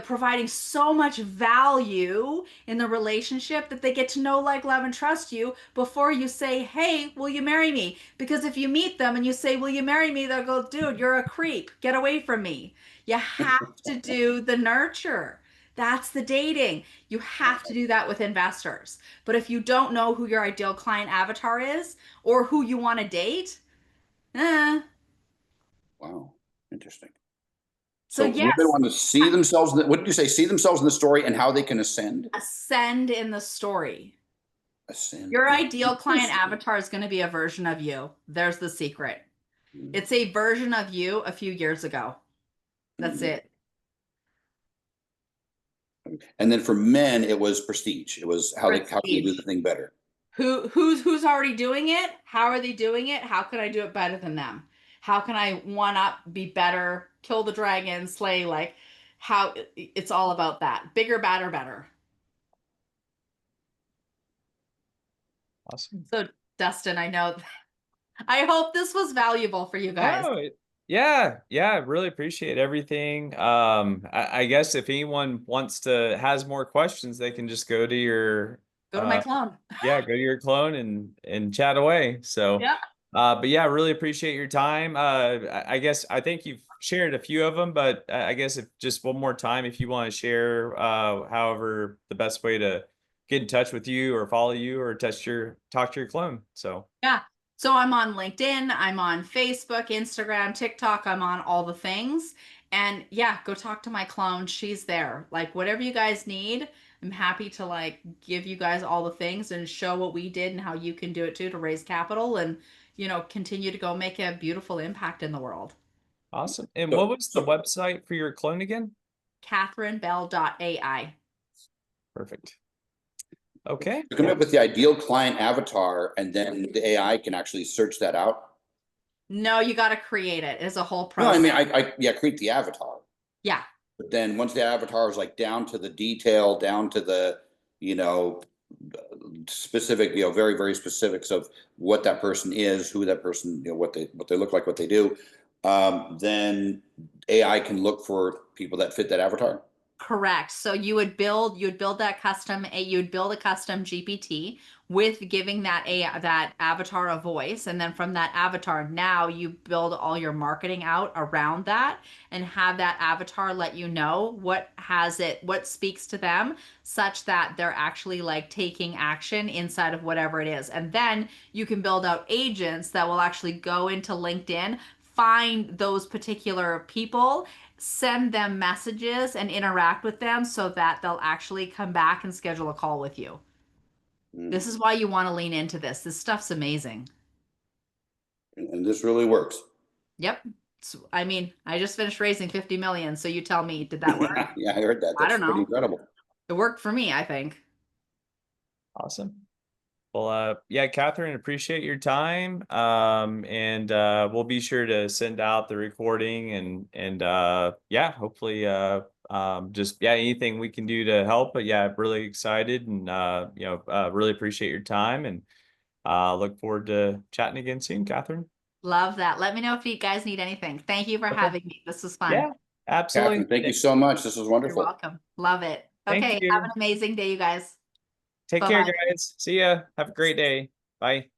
providing so much value in the relationship that they get to know, like, love, and trust you before you say, hey, will you marry me? Because if you meet them and you say, will you marry me? They'll go, dude, you're a creep. Get away from me. You have to do the nurture. That's the dating. You have to do that with investors. But if you don't know who your ideal client avatar is or who you want to date, eh. Wow, interesting. So, So women yes, want to see themselves. What did you say? See themselves in the story and how they can ascend. ascend in the story. Ascend. Your ideal client Interesting. avatar is going to be a version of you. There's the secret. Mhm. It's a version of you a few years ago. That's Mhm. it. And then for men, it was prestige. It was how can they do the Prestige. thing better? Who's already doing it? How are they doing it? How can I do it better than them? How can I one up, be better, kill the dragon, slay, like how it's all about that. Bigger, badder, better. Awesome. So Dustin, I know I hope this was valuable for you guys. No, yeah, really appreciate everything. I guess if anyone has more questions, they can just go to your Go to my clone. go to your clone and chat away. So, Yeah. but yeah, really appreciate your time. I guess I think you've shared a few of them, but I guess if just one more time, if you want to share, however, the best way to get in touch with you or follow you or talk to your clone. So. Yeah. So I'm on LinkedIn, I'm on Facebook, Instagram, TikTok, I'm on all the things. And yeah, go talk to my clone. She's there. Like whatever you guys need, I'm happy to like give you guys all the things and show what we did and how you can do it too to raise capital and continue to go make a beautiful impact in the world. Awesome. And what So, was the so website for your clone again? CatherineBell.ai. Perfect. Okay. you come up with the ideal client avatar, and then the AI can actually search that out. No, you got to create it. It's a whole No, I process. mean, I yeah, create the avatar. Yeah. But then once the avatar is like down to the detail, down to the, you know, specific, very, very specifics of what that person is, who that person, what they look like, what they do, then AI can look for people that fit that avatar. Correct. So you would build a custom GPT with giving that avatar a voice, and then from that avatar, now you build all your marketing out around that, and have that avatar let you know what speaks to them, such that they're actually like taking action inside of whatever it is, and then you can build out agents that will actually go into LinkedIn, find those particular people, send them messages and interact with them so that they'll actually come back and schedule a call with you. This is why you want to lean into this. This stuff's amazing. And this really works. Yep. I mean, I just finished raising 50 million, so you tell me, did that work? Yeah, I heard that. I That's don't pretty know. incredible. It worked for me, I think. Awesome. Well, yeah, Catherine, appreciate your time. And we'll be sure to send out the recording and yeah, hopefully just yeah, anything we can do to help. But yeah, really excited and really appreciate your time and look forward to chatting again soon, Catherine. Love that. Let me know if you guys need anything. Thank you for Okay. having me. This was fun. Yeah, absolutely. Catherine, thank you so much. This was You're wonderful. welcome. Love it. Thank Okay, you. have an amazing day, you guys. Take care, Bye-bye. guys. See ya. Have a great day. Bye.